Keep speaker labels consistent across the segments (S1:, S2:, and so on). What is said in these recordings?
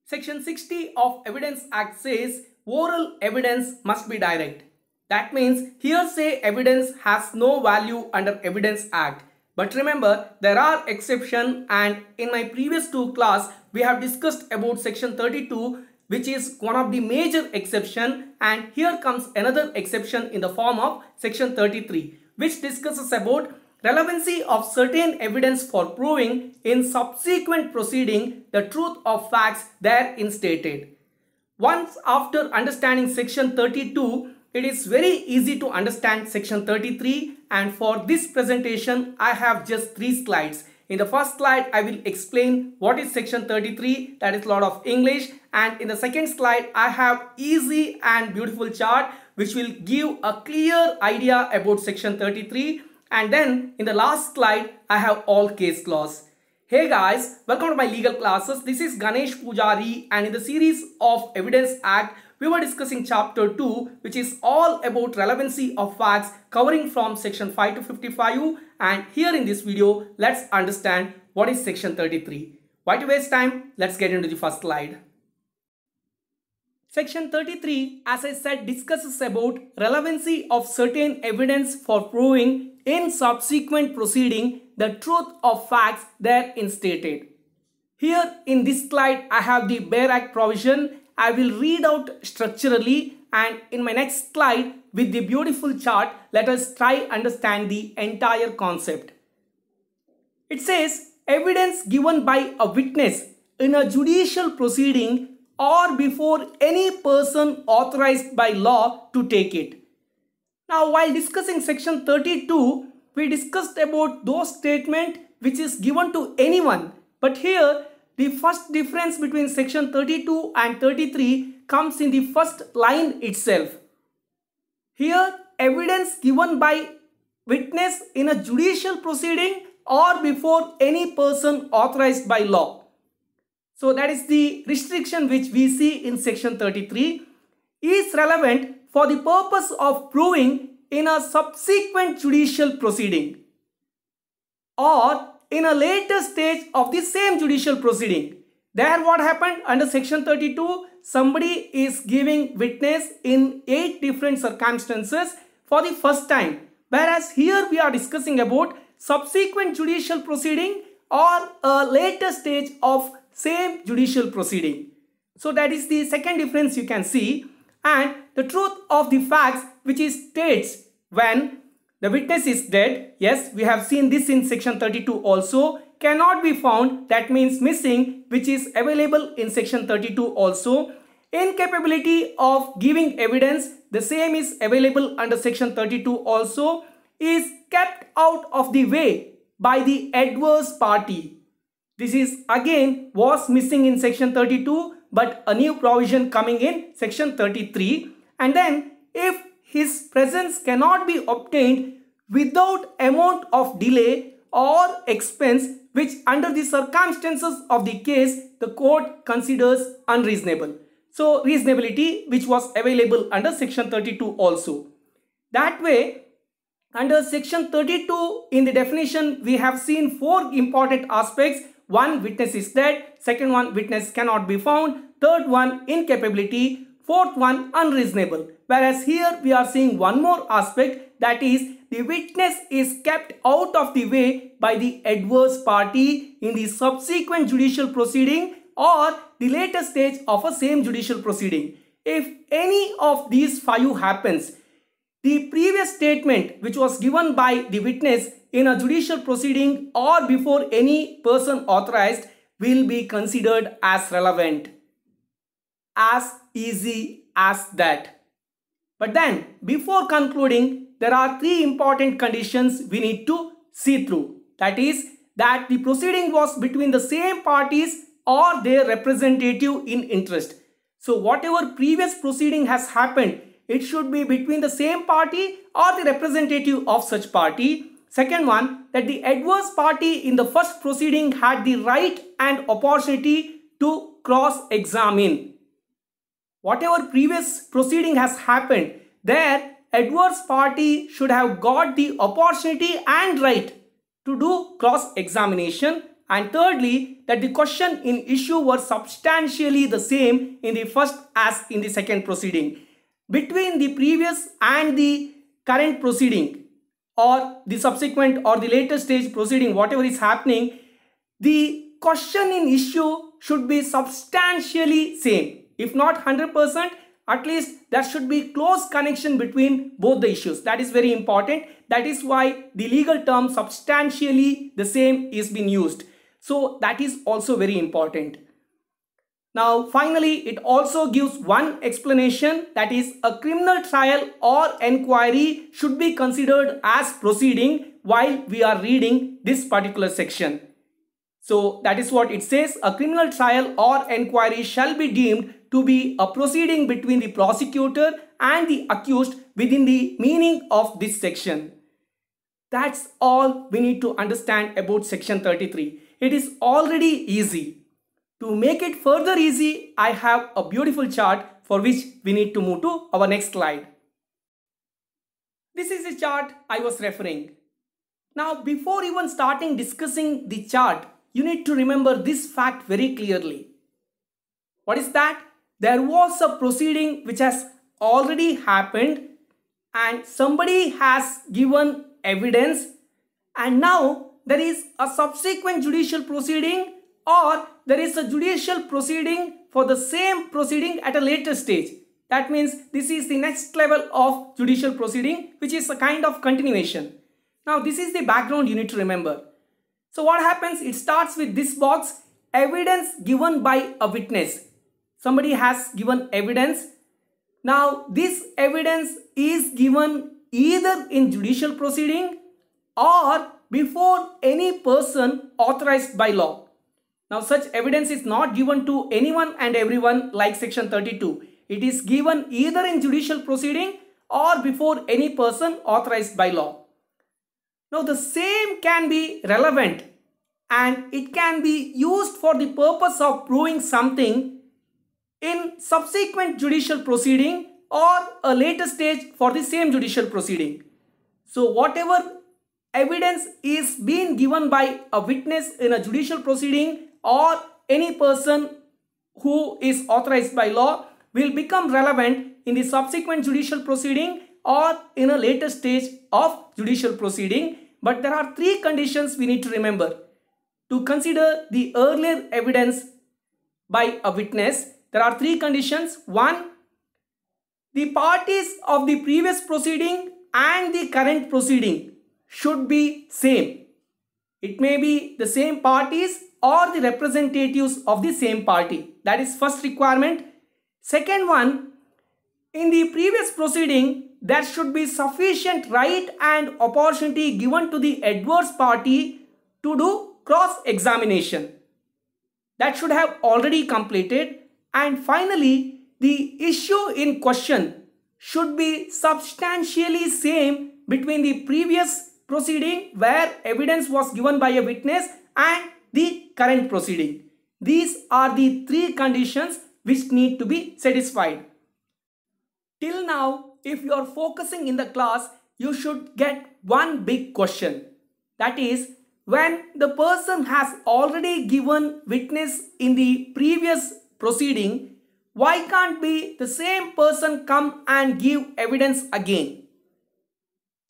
S1: Section 60 of Evidence Act says oral evidence must be direct. That means hearsay evidence has no value under Evidence Act. But remember, there are exceptions, and in my previous two class we have discussed about section 32, which is one of the major exception, and here comes another exception in the form of section 33, which discusses about relevancy of certain evidence for proving in subsequent proceeding the truth of facts therein stated. Once after understanding section 32, it is very easy to understand section 33, and for this presentation I have just 3 slides. In the first slide I will explain what is section 33, that is a lot of English, and in the second slide I have easy and beautiful chart which will give a clear idea about section 33, and then in the last slide I have all case laws. Hey guys, welcome to my legal classes. This is Ganesh Pujari, and in the series of Evidence Act we were discussing chapter 2, which is all about relevancy of facts, covering from section 5 to 55, and here in this video let's understand what is section 33. Why to waste time? Let's get into the first slide. Section 33, as I said, discusses about relevancy of certain evidence for proving in subsequent proceeding the truth of facts therein stated. Here in this slide I have the Bare Act provision. I will read out structurally, and in my next slide with the beautiful chart let us try understand the entire concept. It says evidence given by a witness in a judicial proceeding or before any person authorized by law to take it. Now, while discussing section 32, we discussed about those statements which is given to anyone, but here the first difference between section 32 and 33 comes in the first line itself. Here, evidence given by witness in a judicial proceeding or before any person authorized by law. So that is the restriction which we see in section 33 is relevant for the purpose of proving in a subsequent judicial proceeding or in a later stage of the same judicial proceeding. There what happened under section 32, somebody is giving witness in 8 different circumstances for the first time, whereas here we are discussing about subsequent judicial proceeding or a later stage of same judicial proceeding. So that is the second difference you can see. And the truth of the facts which is states when the witness is dead, yes, we have seen this in section 32 also, cannot be found, that means missing, which is available in section 32 also. Incapability of giving evidence, the same is available under section 32 also, is kept out of the way by the adverse party. This is again was missing in section 32, but a new provision coming in section 33. And then if his presence cannot be obtained without amount of delay or expense which under the circumstances of the case the court considers unreasonable. So reasonability which was available under section 32 also. That way under section 32 in the definition we have seen 4 important aspects. One, witness is dead. Second one, witness cannot be found. Third one, incapability. Fourth one, unreasonable. Whereas here we are seeing one more aspect, that is the witness is kept out of the way by the adverse party in the subsequent judicial proceeding or the later stage of a same judicial proceeding. If any of these 5 happens, the previous statement which was given by the witness in a judicial proceeding or before any person authorized will be considered as relevant. As easy as that. But then before concluding, there are 3 important conditions we need to see through. That is that the proceeding was between the same parties or their representative in interest. So whatever previous proceeding has happened, it should be between the same party or the representative of such party. Second one, that the adverse party in the first proceeding had the right and opportunity to cross-examine. Whatever previous proceeding has happened, there adverse party should have got the opportunity and right to do cross-examination. and thirdly, that the question in issue were substantially the same in the first as in the second proceeding. Between the previous and the current proceeding or the subsequent or the later stage proceeding, whatever is happening, the question in issue should be substantially same. If not 100%, at least there should be close connection between both the issues. That is very important. That is why the legal term substantially the same is being used. So that is also very important. Now finally, it also gives one explanation, that is a criminal trial or enquiry should be considered as proceeding while we are reading this particular section. So that is what it says. A criminal trial or enquiry shall be deemed to be a proceeding between the prosecutor and the accused within the meaning of this section. That's all we need to understand about section 33. It is already easy. To make it further easy, I have a beautiful chart for which we need to move to our next slide. This is the chart I was referring. Now, before even starting discussing the chart, you need to remember this fact very clearly. What is that? There was a proceeding which has already happened and somebody has given evidence, and now there is a subsequent judicial proceeding or there is a judicial proceeding for the same proceeding at a later stage. That means this is the next level of judicial proceeding, which is a kind of continuation. Now this is the background you need to remember. So what happens? It starts with this box, evidence given by a witness. Somebody has given evidence. Now this evidence is given either in judicial proceeding or before any person authorized by law. Now such evidence is not given to anyone and everyone like section 32. It is given either in judicial proceeding or before any person authorized by law. Now the same can be relevant and it can be used for the purpose of proving something in subsequent judicial proceeding or a later stage for the same judicial proceeding. So whatever evidence is being given by a witness in a judicial proceeding or any person who is authorized by law will become relevant in the subsequent judicial proceeding or in a later stage of judicial proceeding. But there are three conditions we need to remember to consider the earlier evidence by a witness. There are three conditions. One, the parties of the previous proceeding and the current proceeding should be same. It may be the same parties or the representatives of the same party. That is first requirement. Second one, in the previous proceeding, there should be sufficient right and opportunity given to the adverse party to do cross-examination. That should have already completed. And finally, the issue in question should be substantially same between the previous proceeding where evidence was given by a witness and the current proceeding. These are the three conditions which need to be satisfied. Till now, if you are focusing in the class, you should get one big question. That is, when the person has already given witness in the previous proceeding, why can't be the same person come and give evidence again?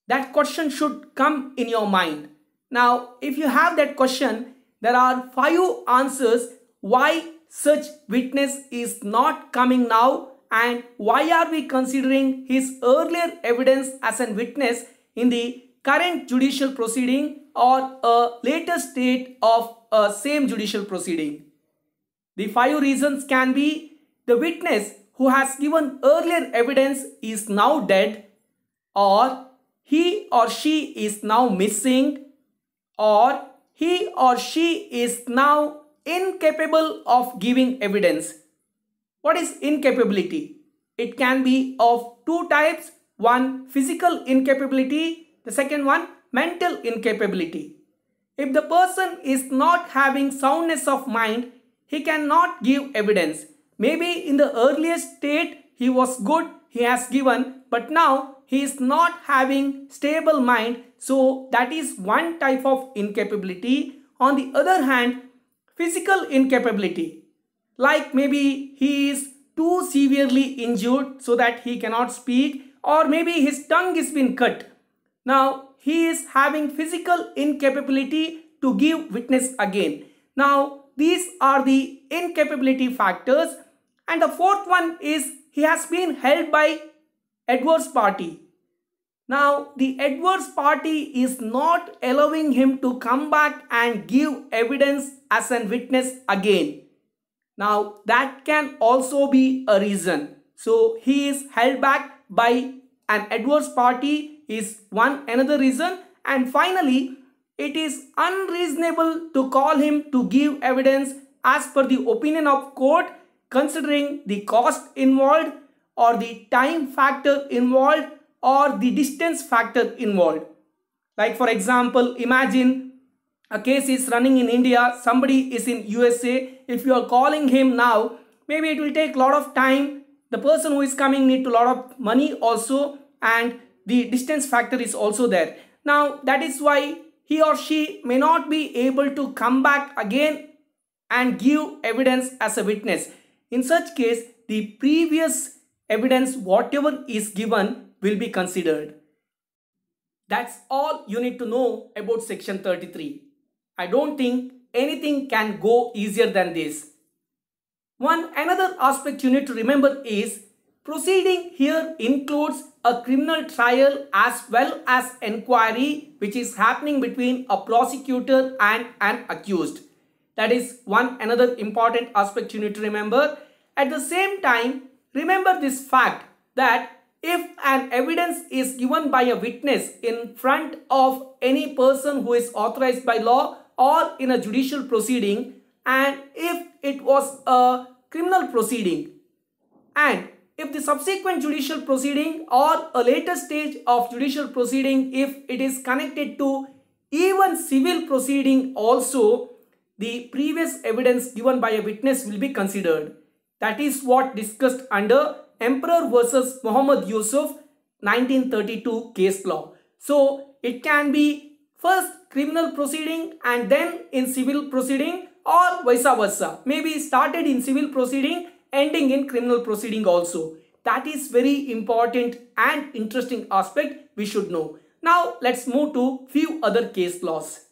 S1: That question should come in your mind. Now, if you have that question, there are 5 answers why such witness is not coming now and why are we considering his earlier evidence as a witness in the current judicial proceeding or a later state of a same judicial proceeding. The 5 reasons can be: the witness who has given earlier evidence is now dead, or he or she is now missing, or he or she is now incapable of giving evidence. What is incapability? It can be of 2 types. One, physical incapability. The second one, mental incapability. If the person is not having soundness of mind, he cannot give evidence. Maybe in the earlier state he was good, he has given, but now he is not having stable mind. So that is one type of incapability. On the other hand, physical incapability, like maybe he is too severely injured so that he cannot speak, or maybe his tongue is been cut. Now he is having physical incapability to give witness again. Now these are the incapability factors. And the fourth one is he has been held by adverse party. Now the adverse party is not allowing him to come back and give evidence as a witness again. Now that can also be a reason. So he is held back by an adverse party is one another reason. And finally, it is unreasonable to call him to give evidence as per the opinion of court, considering the cost involved or the time factor involved or the distance factor involved. Like for example, imagine a case is running in India, somebody is in USA. If you are calling him now, maybe it will take a lot of time. The person who is coming need a lot of money also, and the distance factor is also there. Now that is why he or she may not be able to come back again and give evidence as a witness. In such case, the previous evidence, whatever is given, will be considered. That's all you need to know about section 33. I don't think anything can go easier than this. One another aspect you need to remember is proceeding here includes a criminal trial as well as inquiry which is happening between a prosecutor and an accused. That is one another important aspect you need to remember. At the same time, remember this fact that if an evidence is given by a witness in front of any person who is authorized by law or in a judicial proceeding, and if it was a criminal proceeding, and if the subsequent judicial proceeding or a later stage of judicial proceeding, if it is connected to even civil proceeding also, the previous evidence given by a witness will be considered. That is what discussed under Emperor versus Muhammad Yusuf 1932 case law. So it can be first criminal proceeding and then in civil proceeding, or vice versa. Maybe started in civil proceeding, ending in criminal proceeding also. That is very important and interesting aspect we should know. Now let's move to few other case laws.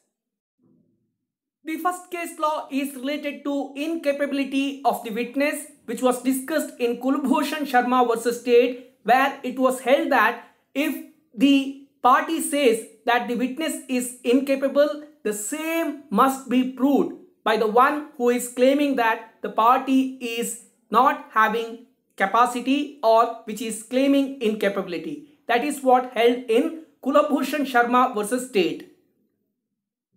S1: The first case law is related to incapability of the witness, which was discussed in Kulbhushan Sharma versus State, where it was held that if the party says that the witness is incapable, the same must be proved by the one who is claiming that the party is not having capacity or which is claiming incapability. That is what held in Kulbhushan Sharma versus State.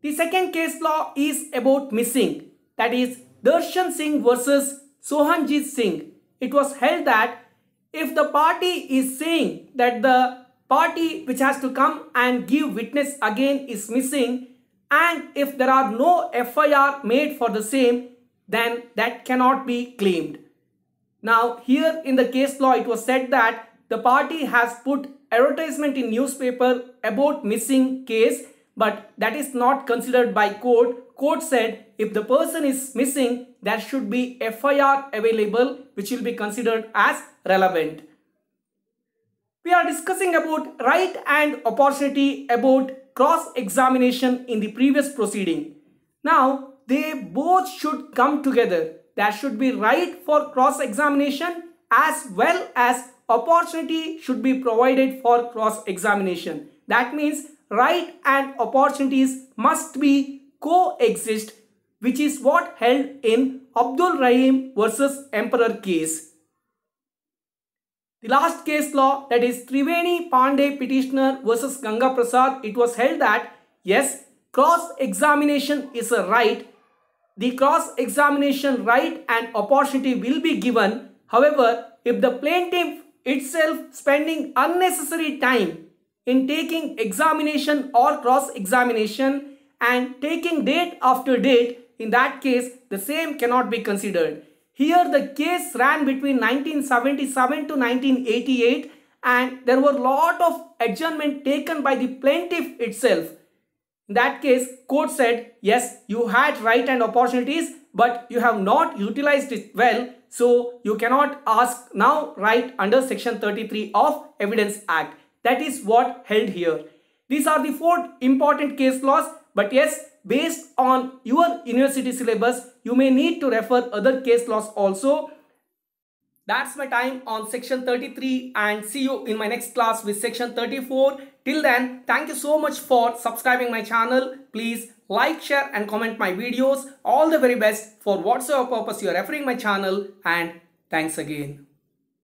S1: The second case law is about missing, that is Darshan Singh versus Sohanjit Singh. It was held that if the party is saying that the party which has to come and give witness again is missing, and if there are no FIR made for the same, then that cannot be claimed. Now here in the case law it was said that the party has put advertisement in newspaper about missing case, but that is not considered by court. Court said if the person is missing, there should be FIR available, which will be considered as relevant. We are discussing about right and opportunity about cross-examination in the previous proceeding. Now they both should come together. There should be right for cross-examination as well as opportunity should be provided for cross-examination. That means right and opportunities must be coexist, which is what held in Abdul Rahim versus Emperor case. The last case law, that is Triveni Pandey petitioner versus Ganga Prasad, it was held that yes, cross-examination is a right. The cross-examination right and opportunity will be given. However, if the plaintiff itself spending unnecessary time in taking examination or cross-examination and taking date after date, in that case the same cannot be considered. Here the case ran between 1977 to 1988 and there were lot of adjournment taken by the plaintiff itself. In that case, court said, yes, you had right and opportunities, but you have not utilized it well, so you cannot ask now right under section 33 of Evidence Act. That is what held here. These are the 4 important case laws, but yes, based on your university syllabus, you may need to refer other case laws also. That's my time on section 33, and see you in my next class with section 34. Till then, thank you so much for subscribing my channel. Please like, share and comment my videos. All the very best for whatsoever purpose you are referring my channel, and thanks again.